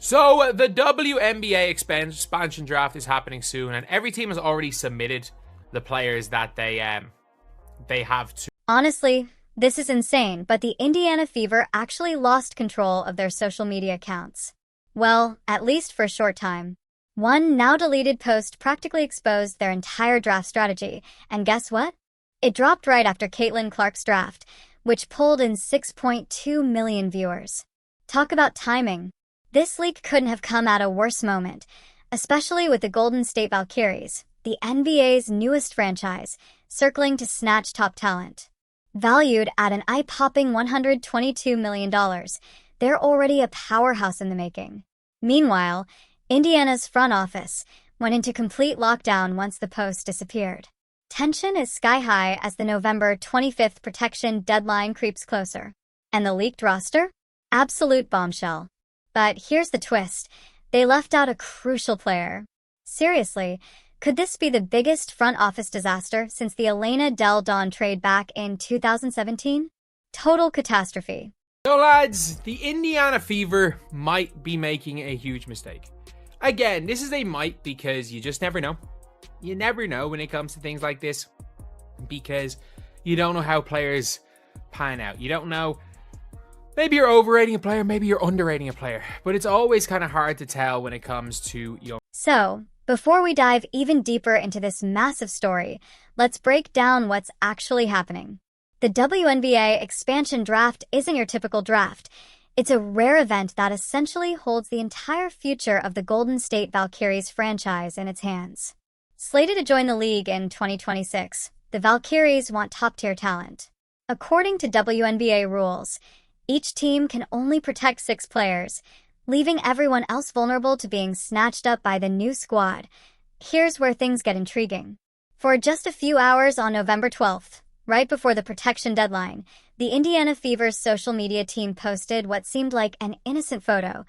So the WNBA expansion draft is happening soon, and every team has already submitted the players that they have to. Honestly, this is insane, but the Indiana Fever actually lost control of their social media accounts. Well, at least for a short time. One now-deleted post practically exposed their entire draft strategy, and guess what? It dropped right after Caitlin Clark's draft, which pulled in 6.2 million viewers. Talk about timing. This leak couldn't have come at a worse moment, especially with the Golden State Valkyries, the NBA's newest franchise, circling to snatch top talent. Valued at an eye-popping $122 million, they're already a powerhouse in the making. Meanwhile, Indiana's front office went into complete lockdown once the post disappeared. Tension is sky-high as the November 25th protection deadline creeps closer. And the leaked roster? Absolute bombshell. But here's the twist. They left out a crucial player. Seriously, could this be the biggest front office disaster since the Elena Del Don trade back in 2017? Total catastrophe. So lads, the Indiana Fever might be making a huge mistake. Again, this is a might because you just never know. You never know when it comes to things like this because you don't know how players pan out. You don't know. Maybe you're overrating a player, maybe you're underrating a player, but it's always kind of hard to tell when it comes to young. So, before we dive even deeper into this massive story, let's break down what's actually happening. The WNBA expansion draft isn't your typical draft. It's a rare event that essentially holds the entire future of the Golden State Valkyries franchise in its hands. Slated to join the league in 2026, the Valkyries want top-tier talent. According to WNBA rules, each team can only protect 6 players, leaving everyone else vulnerable to being snatched up by the new squad. Here's where things get intriguing. For just a few hours on November 12th, right before the protection deadline, the Indiana Fever's social media team posted what seemed like an innocent photo.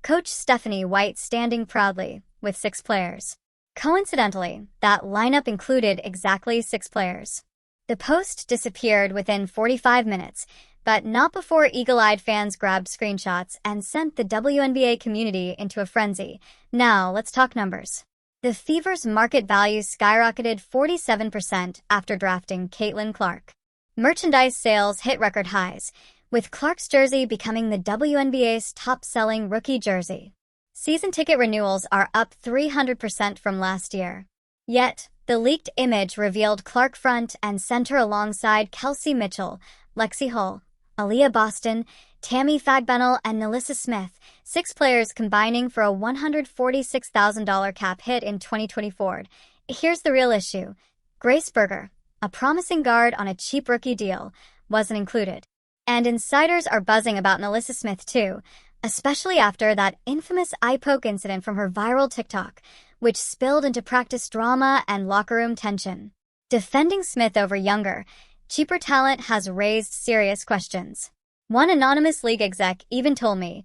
Coach Stephanie White standing proudly with 6 players. Coincidentally, that lineup included exactly 6 players. The post disappeared within 45 minutes, but not before eagle-eyed fans grabbed screenshots and sent the WNBA community into a frenzy. Now, let's talk numbers. The Fever's market value skyrocketed 47% after drafting Caitlin Clark. Merchandise sales hit record highs, with Clark's jersey becoming the WNBA's top-selling rookie jersey. Season ticket renewals are up 300% from last year. Yet, the leaked image revealed Clark front and center alongside Kelsey Mitchell, Lexi Hull, Aaliyah Boston, Tammi Fagbenle, and NaLyssa Smith, 6 players combining for a $146,000 cap hit in 2024. Here's the real issue. Grace Berger, a promising guard on a cheap rookie deal, wasn't included. And insiders are buzzing about NaLyssa Smith too, especially after that infamous eye poke incident from her viral TikTok, which spilled into practice drama and locker room tension. Defending Smith over younger, cheaper talent has raised serious questions. One anonymous league exec even told me,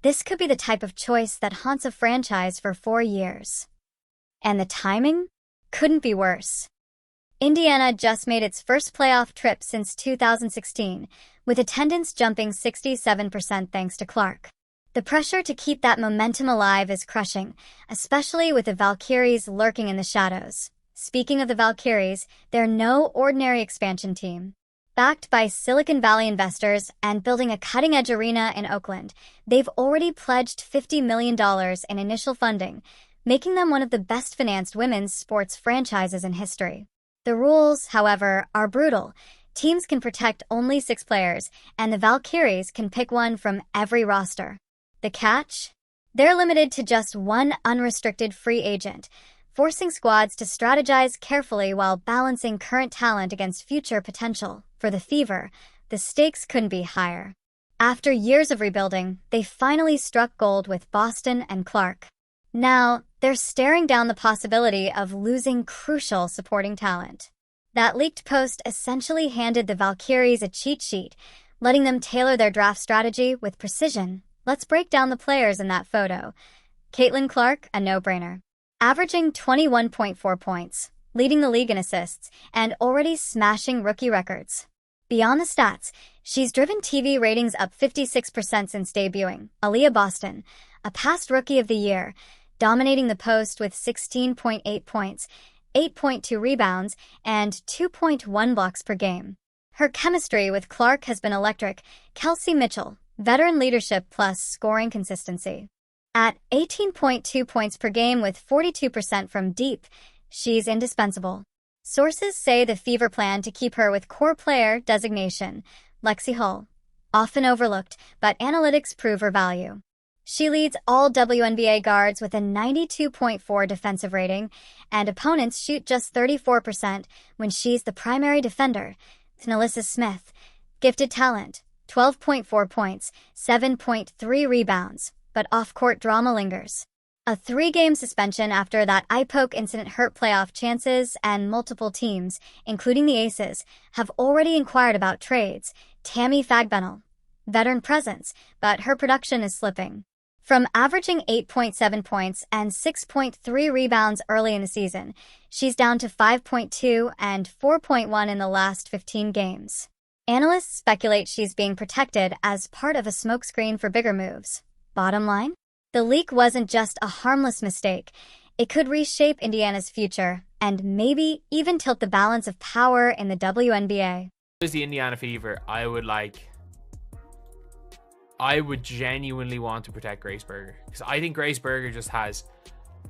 this could be the type of choice that haunts a franchise for 4 years. And the timing couldn't be worse. Indiana just made its first playoff trip since 2016, with attendance jumping 67% thanks to Clark. The pressure to keep that momentum alive is crushing, especially with the Valkyries lurking in the shadows. Speaking of the Valkyries, they're no ordinary expansion team. Backed by Silicon Valley investors and building a cutting-edge arena in Oakland, they've already pledged $50 million in initial funding, making them one of the best-financed women's sports franchises in history. The rules, however, are brutal. Teams can protect only 6 players, and the Valkyries can pick one from every roster. The catch? They're limited to just one unrestricted free agent, forcing squads to strategize carefully while balancing current talent against future potential. For the Fever, the stakes couldn't be higher. After years of rebuilding, they finally struck gold with Boston and Clark. Now, they're staring down the possibility of losing crucial supporting talent. That leaked post essentially handed the Valkyries a cheat sheet, letting them tailor their draft strategy with precision. Let's break down the players in that photo. Caitlin Clark, a no-brainer. Averaging 21.4 points, leading the league in assists, and already smashing rookie records. Beyond the stats, she's driven TV ratings up 56% since debuting. Aaliyah Boston, a past Rookie of the Year, dominating the post with 16.8 points, 8.2 rebounds, and 2.1 blocks per game. Her chemistry with Clark has been electric. Kelsey Mitchell, veteran leadership plus scoring consistency. At 18.2 points per game with 42% from deep, she's indispensable. Sources say the Fever plan to keep her with core player designation. Lexi Hull, often overlooked, but analytics prove her value. She leads all WNBA guards with a 92.4 defensive rating, and opponents shoot just 34% when she's the primary defender. NaLyssa Smith, gifted talent, 12.4 points, 7.3 rebounds, but off-court drama lingers. A 3-game suspension after that eye poke incident hurt playoff chances, and multiple teams, including the Aces, have already inquired about trades. Tammi Fagbenle, veteran presence, but her production is slipping. From averaging 8.7 points and 6.3 rebounds early in the season, she's down to 5.2 and 4.1 in the last 15 games. Analysts speculate she's being protected as part of a smokescreen for bigger moves. Bottom line? The leak wasn't just a harmless mistake. It could reshape Indiana's future and maybe even tilt the balance of power in the WNBA. As the Indiana Fever, I would genuinely want to protect Grace Berger, because I think Grace Berger just has,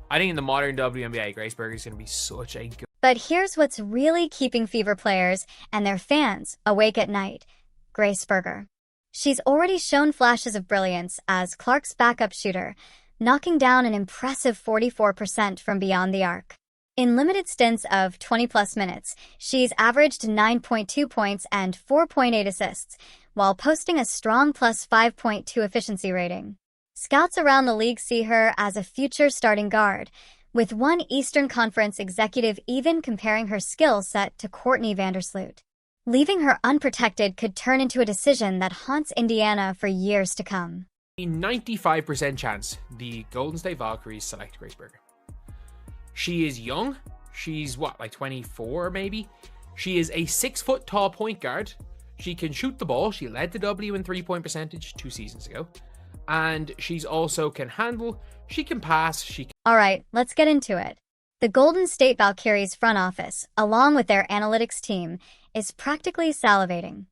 I think in the modern WNBA, Grace Berger is going to be such a good. But here's what's really keeping Fever players and their fans awake at night. Grace Berger. She's already shown flashes of brilliance as Clark's backup shooter, knocking down an impressive 44% from beyond the arc. In limited stints of 20-plus minutes, she's averaged 9.2 points and 4.8 assists, while posting a strong plus 5.2 efficiency rating. Scouts around the league see her as a future starting guard, with one Eastern Conference executive even comparing her skill set to Courtney Vandersloot. Leaving her unprotected could turn into a decision that haunts Indiana for years to come. A 95% chance the Golden State Valkyries select Grace Berger. She is young. She's like 24 maybe. She is a 6-foot tall point guard. She can shoot the ball. She led the W in 3-point percentage 2 seasons ago. And she's also can handle. She can pass. All right, let's get into it. The Golden State Valkyries front office, along with their analytics team, is practically salivating.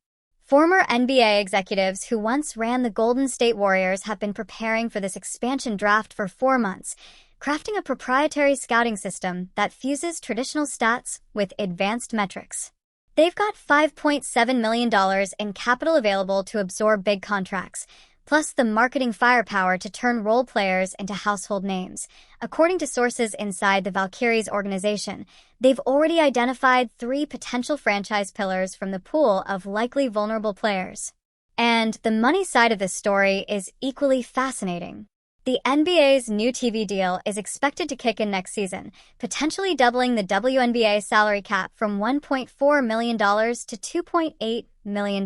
Former NBA executives who once ran the Golden State Warriors have been preparing for this expansion draft for 4 months, crafting a proprietary scouting system that fuses traditional stats with advanced metrics. They've got $5.7 million in capital available to absorb big contracts, plus the marketing firepower to turn role players into household names. According to sources inside the Valkyries organization, they've already identified 3 potential franchise pillars from the pool of likely vulnerable players. And the money side of this story is equally fascinating. The NBA's new TV deal is expected to kick in next season, potentially doubling the WNBA salary cap from $1.4 million to $2.8 million.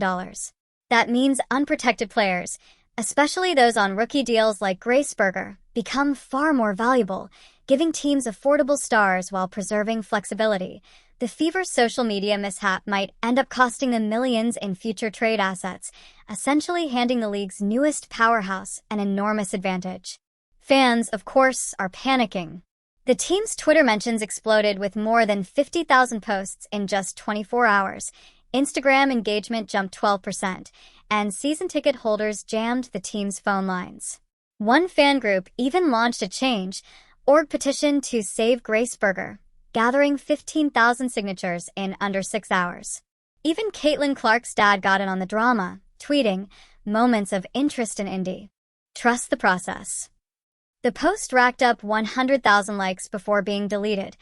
That means unprotected players, especially those on rookie deals like Grace Berger, become far more valuable, giving teams affordable stars while preserving flexibility. The Fever's social media mishap might end up costing them millions in future trade assets, essentially handing the league's newest powerhouse an enormous advantage. Fans, of course, are panicking. The team's Twitter mentions exploded with more than 50,000 posts in just 24 hours. Instagram engagement jumped 12%, and season ticket holders jammed the team's phone lines. One fan group even launched a change.org petition to save Grace Berger, gathering 15,000 signatures in under 6 hours. Even Caitlin Clark's dad got in on the drama, tweeting, "Moments of interest in Indy. Trust the process." The post racked up 100,000 likes before being deleted.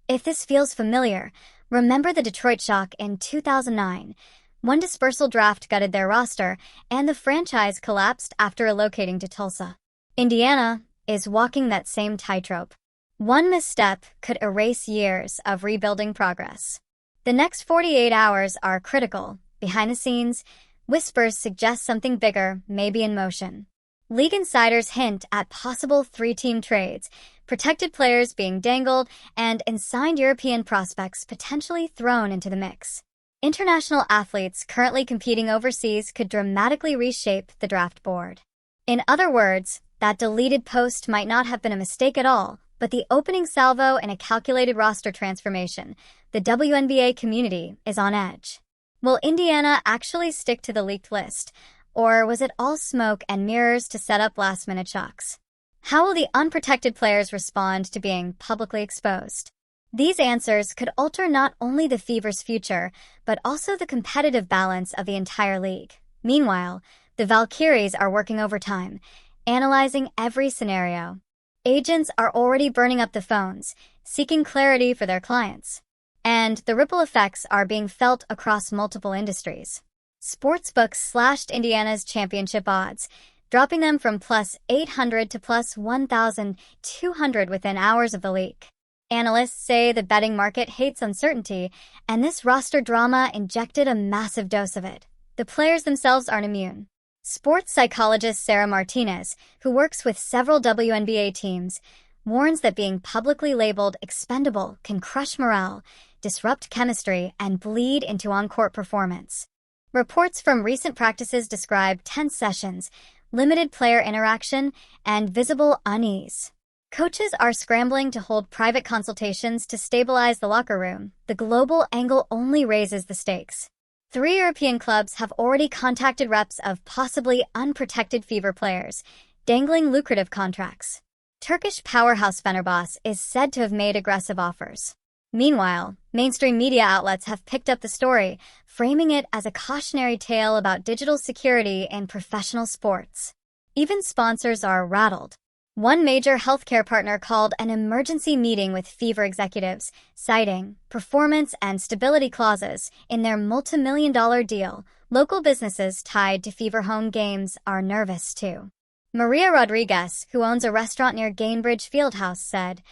If this feels familiar, remember the Detroit shock in 2009. One dispersal draft gutted their roster, and the franchise collapsed after relocating to Tulsa. Indiana is walking that same tightrope. One misstep could erase years of rebuilding progress. The next 48 hours are critical. Behind the scenes, whispers suggest something bigger may be in motion. League insiders hint at possible 3-team trades, protected players being dangled, and unsigned European prospects potentially thrown into the mix. International athletes currently competing overseas could dramatically reshape the draft board. In other words, that deleted post might not have been a mistake at all, but the opening salvo in a calculated roster transformation. The WNBA community is on edge. Will Indiana actually stick to the leaked list, or was it all smoke and mirrors to set up last-minute shocks? How will the unprotected players respond to being publicly exposed? These answers could alter not only the Fever's future, but also the competitive balance of the entire league. Meanwhile, the Valkyries are working overtime, analyzing every scenario. Agents are already burning up the phones, seeking clarity for their clients. And the ripple effects are being felt across multiple industries. Sportsbooks slashed Indiana's championship odds, dropping them from plus 800 to plus 1,200 within hours of the leak. Analysts say the betting market hates uncertainty, and this roster drama injected a massive dose of it. The players themselves aren't immune. Sports psychologist Sarah Martinez, who works with several WNBA teams, warns that being publicly labeled expendable can crush morale, disrupt chemistry, and bleed into on-court performance. Reports from recent practices describe tense sessions, limited player interaction, and visible unease. Coaches are scrambling to hold private consultations to stabilize the locker room. The global angle only raises the stakes. 3 European clubs have already contacted reps of possibly unprotected Fever players, dangling lucrative contracts. Turkish powerhouse Fenerbahçe is said to have made aggressive offers. Meanwhile, mainstream media outlets have picked up the story, framing it as a cautionary tale about digital security in professional sports. Even sponsors are rattled. One major healthcare partner called an emergency meeting with Fever executives, citing performance and stability clauses in their multi-million-dollar deal. Local businesses tied to Fever home games are nervous too. Maria Rodriguez, who owns a restaurant near Gainbridge Fieldhouse, said,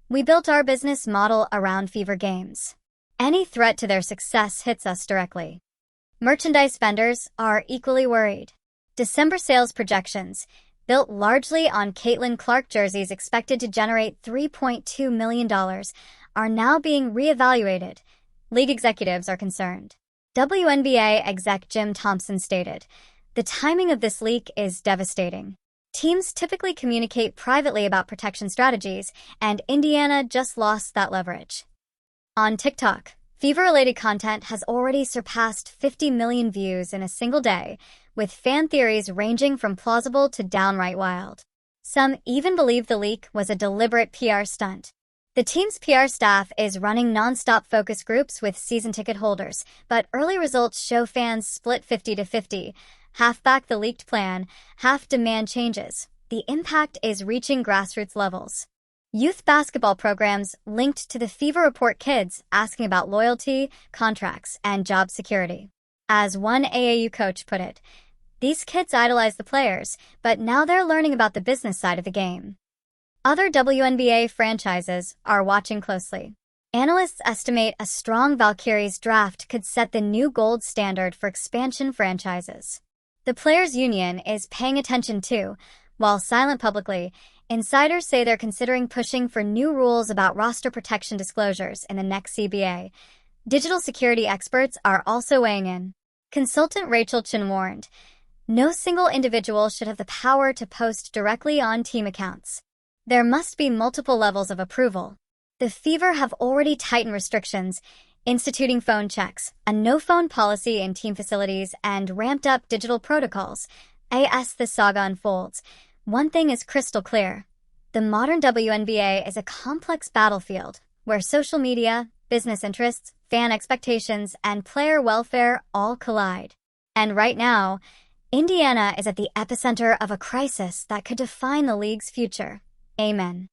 "We built our business model around Fever games. Any threat to their success hits us directly." Merchandise vendors are equally worried. December sales projections, built largely on Caitlin Clark jerseys expected to generate $3.2 million, are now being reevaluated. League executives are concerned. WNBA exec Jim Thompson stated, "The timing of this leak is devastating. Teams typically communicate privately about protection strategies, and Indiana just lost that leverage." On TikTok, Fever-related content has already surpassed 50 million views in a single day, with fan theories ranging from plausible to downright wild. Some even believe the leak was a deliberate PR stunt. The team's PR staff is running non-stop focus groups with season ticket holders, but early results show fans split 50-50. Half back the leaked plan, half demand changes. The impact is reaching grassroots levels. Youth basketball programs linked to the Fever report kids asking about loyalty, contracts, and job security. As one AAU coach put it, "These kids idolize the players, but now they're learning about the business side of the game." Other WNBA franchises are watching closely. Analysts estimate a strong Valkyries draft could set the new gold standard for expansion franchises. The Players' Union is paying attention too. While silent publicly, insiders say they're considering pushing for new rules about roster protection disclosures in the next CBA. Digital security experts are also weighing in. Consultant Rachel Chin warned, "No single individual should have the power to post directly on team accounts. There must be multiple levels of approval." The Fever have already tightened restrictions, instituting phone checks, a no-phone policy in team facilities, and ramped up digital protocols. As the saga unfolds, one thing is crystal clear. The modern WNBA is a complex battlefield where social media, business interests, fan expectations, and player welfare all collide. And right now, Indiana is at the epicenter of a crisis that could define the league's future. Amen.